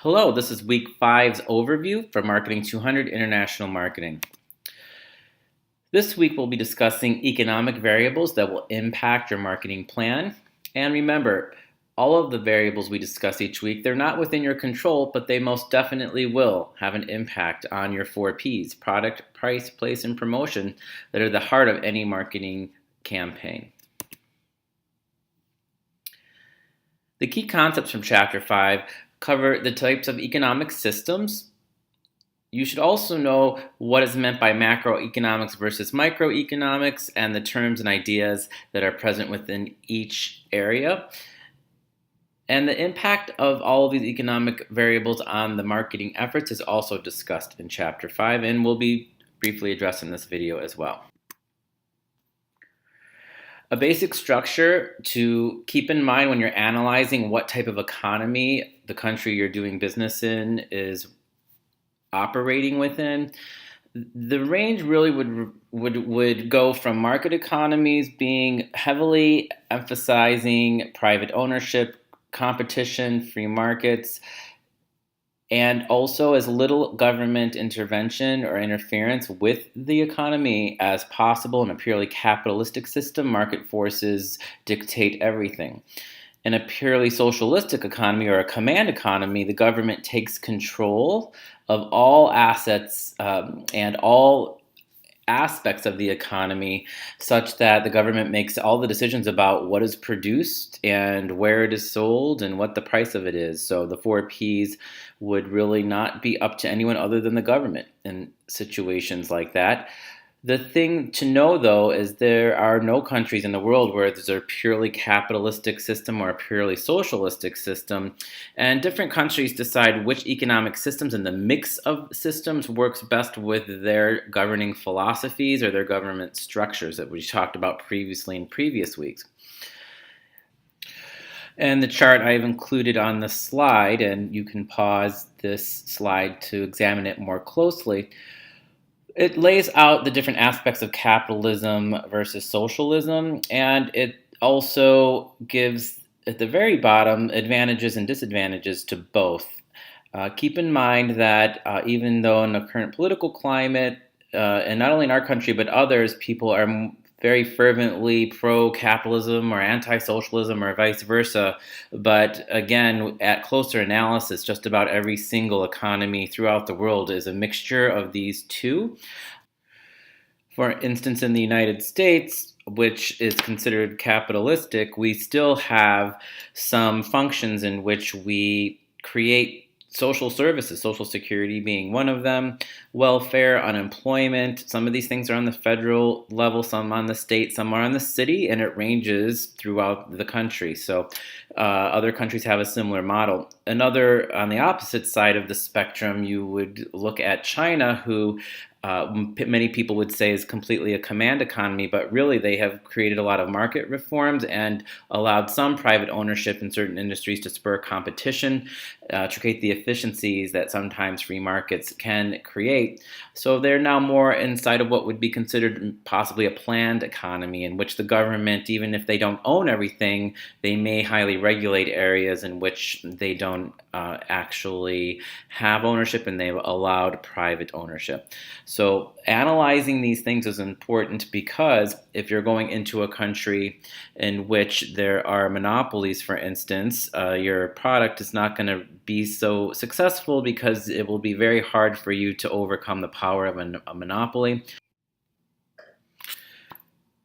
Hello, this is week five's overview for Marketing 200 International Marketing. This week we'll be discussing economic variables that will impact your marketing plan. And remember, all of the variables we discuss each week, they're not within your control, but they most definitely will have an impact on your 4Ps, product, price, place, and promotion, that are the heart of any marketing campaign. The key concepts from Chapter 5 cover the types of economic systems. You should also know what is meant by macroeconomics versus microeconomics and the terms and ideas that are present within each area. And the impact of all of these economic variables on the marketing efforts is also discussed in Chapter 5 and will be briefly addressed in this video as well. A basic structure to keep in mind when you're analyzing what type of economy the country you're doing business in is operating within. The range really would go from market economies being heavily emphasizing private ownership, competition, free markets, and also as little government intervention or interference with the economy as possible. In a purely capitalistic system, market forces dictate everything. In a purely socialistic economy or a command economy, the government takes control of all assets and all aspects of the economy, such that the government makes all the decisions about what is produced and where it is sold and what the price of it is. So the 4Ps would really not be up to anyone other than the government in situations like that. The thing to know, though, is there are no countries in the world where there's a purely capitalistic system or a purely socialistic system, and different countries decide which economic systems and the mix of systems works best with their governing philosophies or their government structures that we talked about previously in previous weeks. And the chart I've included on the slide, and you can pause this slide to examine it more closely. It lays out the different aspects of capitalism versus socialism, and it also gives, at the very bottom, advantages and disadvantages to both. Keep in mind that even though in the current political climate, and not only in our country but others, people are very fervently pro-capitalism or anti-socialism or vice versa. But again, at closer analysis, just about every single economy throughout the world is a mixture of these two. For instance, in the United States, which is considered capitalistic, we still have some functions in which we create social services, Social Security being one of them, welfare, unemployment. Some of these things are on the federal level, some on the state, some are on the city, and it ranges throughout the country. So other countries have a similar model. Another, on the opposite side of the spectrum, you would look at China, who many people would say is completely a command economy, but really they have created a lot of market reforms and allowed some private ownership in certain industries to spur competition, to create the efficiencies that sometimes free markets can create. So they're now more inside of what would be considered possibly a planned economy, in which the government, even if they don't own everything, they may highly regulate areas in which they don't actually have ownership, and they've allowed private ownership. So analyzing these things is important, because if you're going into a country in which there are monopolies, for instance, your product is not going to be so successful, because it will be very hard for you to overcome the power of a monopoly.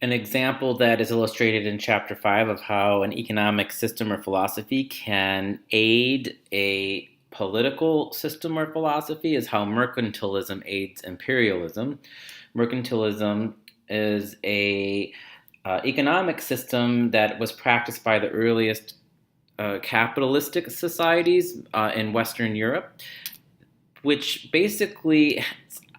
An example that is illustrated in Chapter 5 of how an economic system or philosophy can aid a political system or philosophy is how mercantilism aids imperialism. Mercantilism is a economic system that was practiced by the earliest capitalistic societies in Western Europe, which basically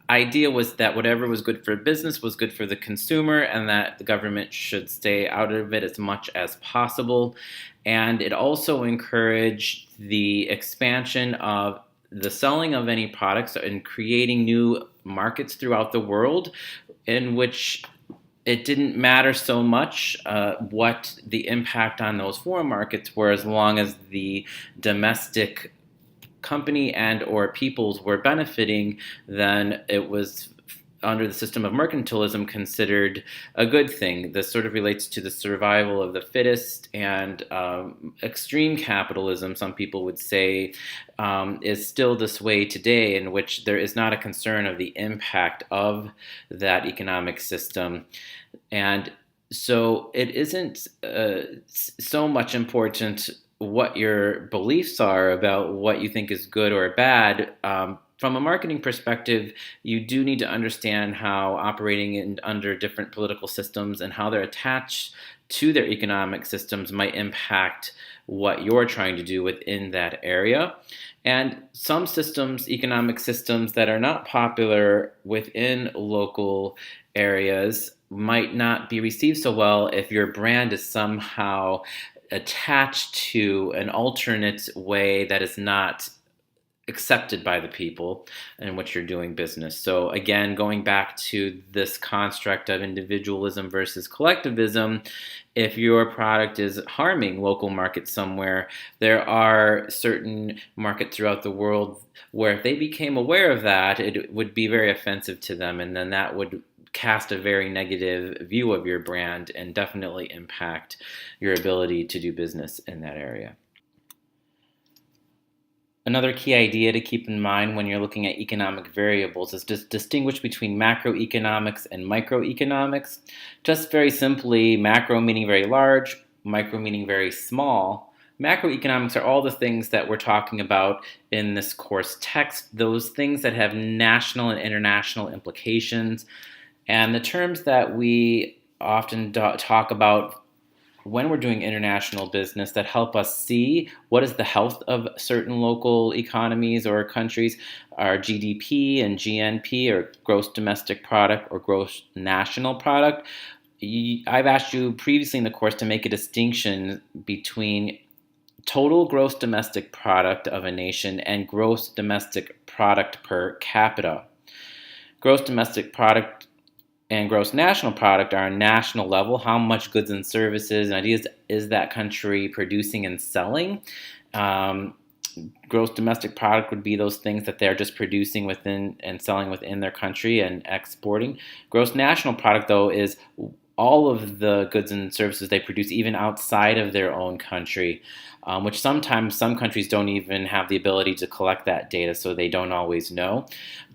idea was that whatever was good for business was good for the consumer, and that the government should stay out of it as much as possible. And it also encouraged the expansion of the selling of any products and creating new markets throughout the world, in which it didn't matter so much what the impact on those foreign markets were, as long as the domestic company and or peoples were benefiting, then it was under the system of mercantilism considered a good thing. This sort of relates to the survival of the fittest, and extreme capitalism, some people would say, is still this way today, in which there is not a concern of the impact of that economic system. And so it isn't so much important what your beliefs are about what you think is good or bad. From a marketing perspective, you do need to understand how operating under different political systems and how they're attached to their economic systems might impact what you're trying to do within that area. And some systems, economic systems that are not popular within local areas, might not be received so well if your brand is somehow attached to an alternate way that is not accepted by the people in which you're doing business. So again, going back to this construct of individualism versus collectivism, if your product is harming local markets somewhere, there are certain markets throughout the world where if they became aware of that, it would be very offensive to them, and then that would cast a very negative view of your brand and definitely impact your ability to do business in that area. Another key idea to keep in mind when you're looking at economic variables is to distinguish between macroeconomics and microeconomics. Just very simply, macro meaning very large, micro meaning very small. Macroeconomics are all the things that we're talking about in this course text, those things that have national and international implications. And the terms that we often talk about when we're doing international business that help us see what is the health of certain local economies or countries are GDP and GNP, or gross domestic product or gross national product. I've asked you previously in the course to make a distinction between total gross domestic product of a nation and gross domestic product per capita. Gross domestic product and gross national product are on national level. How much goods and services and ideas is that country producing and selling? Gross domestic product would be those things that they're just producing within and selling within their country and exporting. Gross national product, though, is all of the goods and services they produce even outside of their own country, which sometimes some countries don't even have the ability to collect that data, so they don't always know.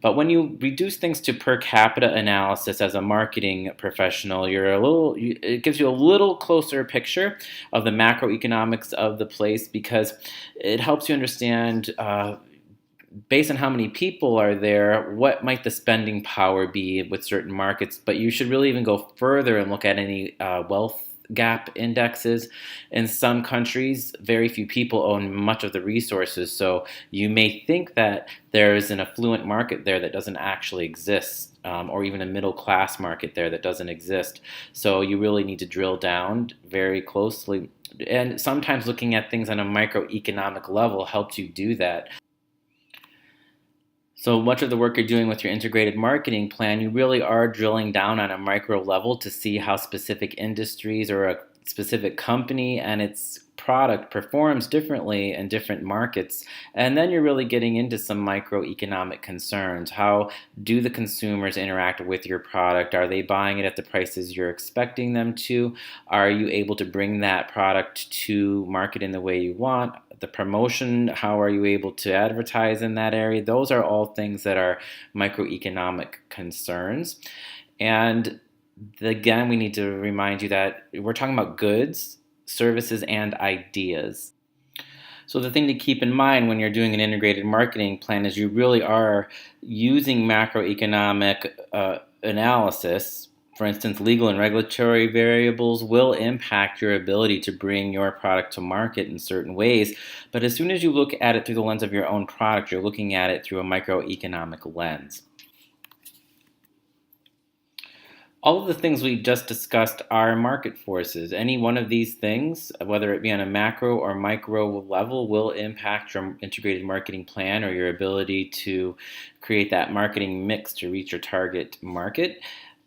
But when you reduce things to per capita analysis as a marketing professional, it gives you a little closer picture of the macroeconomics of the place, because it helps you understand based on how many people are there, what might the spending power be with certain markets. But you should really even go further and look at any wealth gap indexes. In some countries, very few people own much of the resources, so you may think that there is an affluent market there that doesn't actually exist, or even a middle class market there that doesn't exist. So you really need to drill down very closely. And sometimes looking at things on a microeconomic level helps you do that. So much of the work you're doing with your integrated marketing plan, you really are drilling down on a micro level to see how specific industries or a specific company and its product performs differently in different markets. And then you're really getting into some microeconomic concerns. How do the consumers interact with your product? Are they buying it at the prices you're expecting them to? Are you able to bring that product to market in the way you want? The promotion, how are you able to advertise in that area? Those are all things that are microeconomic concerns. And again, we need to remind you that we're talking about goods, services, and ideas. So the thing to keep in mind when you're doing an integrated marketing plan is you really are using macroeconomic analysis. For instance, legal and regulatory variables will impact your ability to bring your product to market in certain ways. But as soon as you look at it through the lens of your own product, you're looking at it through a microeconomic lens. All of the things we just discussed are market forces. Any one of these things, whether it be on a macro or micro level, will impact your integrated marketing plan or your ability to create that marketing mix to reach your target market.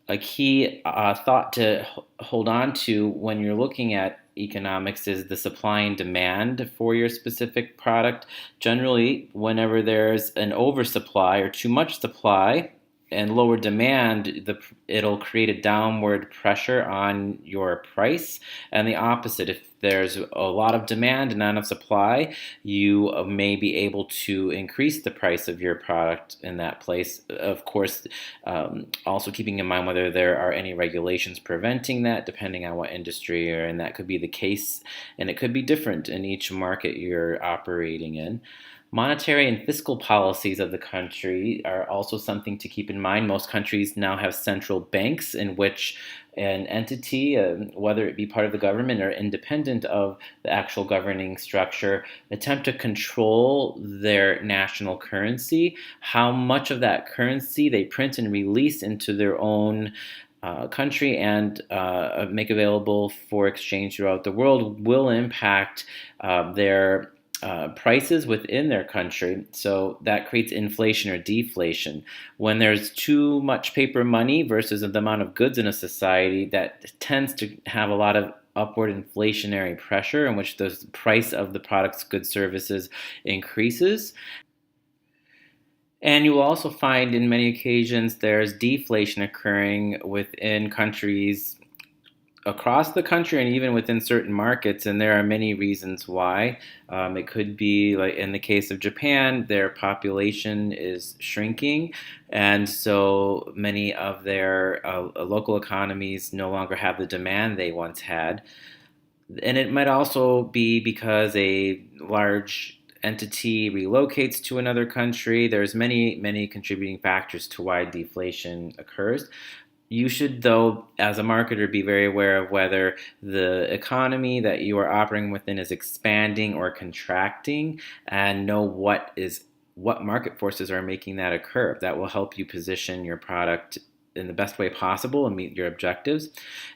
A key thought to hold on to when you're looking at economics is the supply and demand for your specific product. Generally, whenever there's an oversupply or too much supply and lower demand, it'll create a downward pressure on your price. And the opposite, if there's a lot of demand and not enough supply, you may be able to increase the price of your product in that place. Of course, also keeping in mind whether there are any regulations preventing that, depending on what industry you're in. That could be the case, and it could be different in each market you're operating in. Monetary and fiscal policies of the country are also something to keep in mind. Most countries now have central banks in which an entity, whether it be part of the government or independent of the actual governing structure, attempt to control their national currency, how much of that currency they print and release into their own country and make available for exchange throughout the world will impact their prices within their country. So that creates inflation or deflation. When there's too much paper money versus the amount of goods in a society, that tends to have a lot of upward inflationary pressure in which the price of the products, goods, services increases. And you will also find in many occasions there's deflation occurring within countries across the country and even within certain markets, and there are many reasons why. It could be like in the case of Japan, their population is shrinking, and so many of their local economies no longer have the demand they once had. And it might also be because a large entity relocates to another country. There's many contributing factors to why deflation occurs. You should, though, as a marketer, be very aware of whether the economy that you are operating within is expanding or contracting, and know what market forces are making that occur. That will help you position your product in the best way possible and meet your objectives.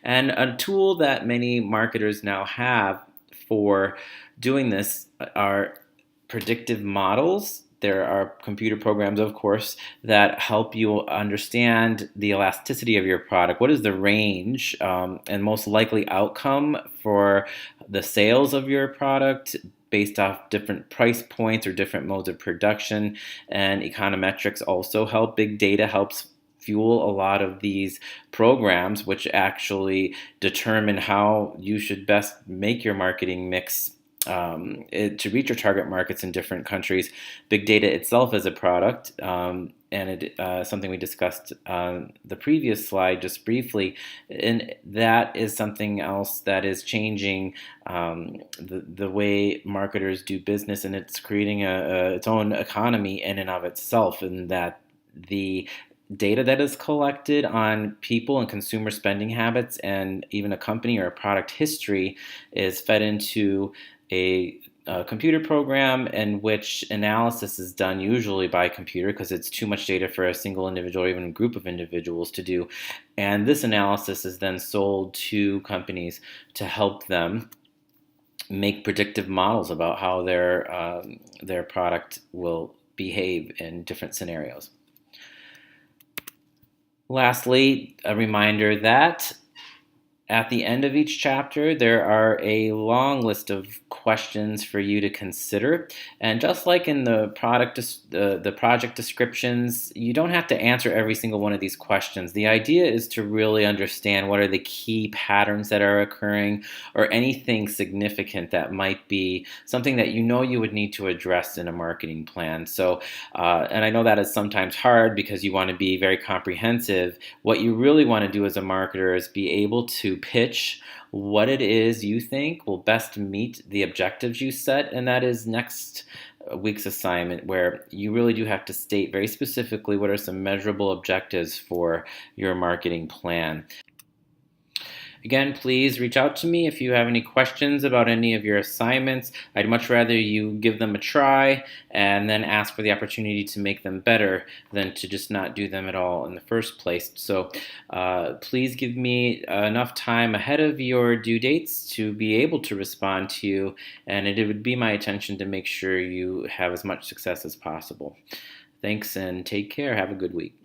And a tool that many marketers now have for doing this are predictive models. There are computer programs, of course, that help you understand the elasticity of your product. What is the range and most likely outcome for the sales of your product based off different price points or different modes of production? And econometrics also help. Big data helps fuel a lot of these programs, which actually determine how you should best make your marketing mix to reach your target markets in different countries. Big data itself is a product, and it something we discussed on the previous slide just briefly, and that is something else that is changing the way marketers do business, and it's creating its own economy in and of itself, and that the data that is collected on people and consumer spending habits and even a company or a product history is fed into a computer program in which analysis is done usually by computer because it's too much data for a single individual or even a group of individuals to do. And this analysis is then sold to companies to help them make predictive models about how their product will behave in different scenarios. Lastly, a reminder that at the end of each chapter, there are a long list of questions for you to consider. And just like in the project descriptions, you don't have to answer every single one of these questions. The idea is to really understand what are the key patterns that are occurring or anything significant that might be something that you know you would need to address in a marketing plan. So, and I know that is sometimes hard because you want to be very comprehensive. What you really want to do as a marketer is be able to pitch what it is you think will best meet the objectives you set, and that is next week's assignment, where you really do have to state very specifically what are some measurable objectives for your marketing plan. Again, please reach out to me if you have any questions about any of your assignments. I'd much rather you give them a try and then ask for the opportunity to make them better than to just not do them at all in the first place. So please give me enough time ahead of your due dates to be able to respond to you, and it would be my intention to make sure you have as much success as possible. Thanks and take care. Have a good week.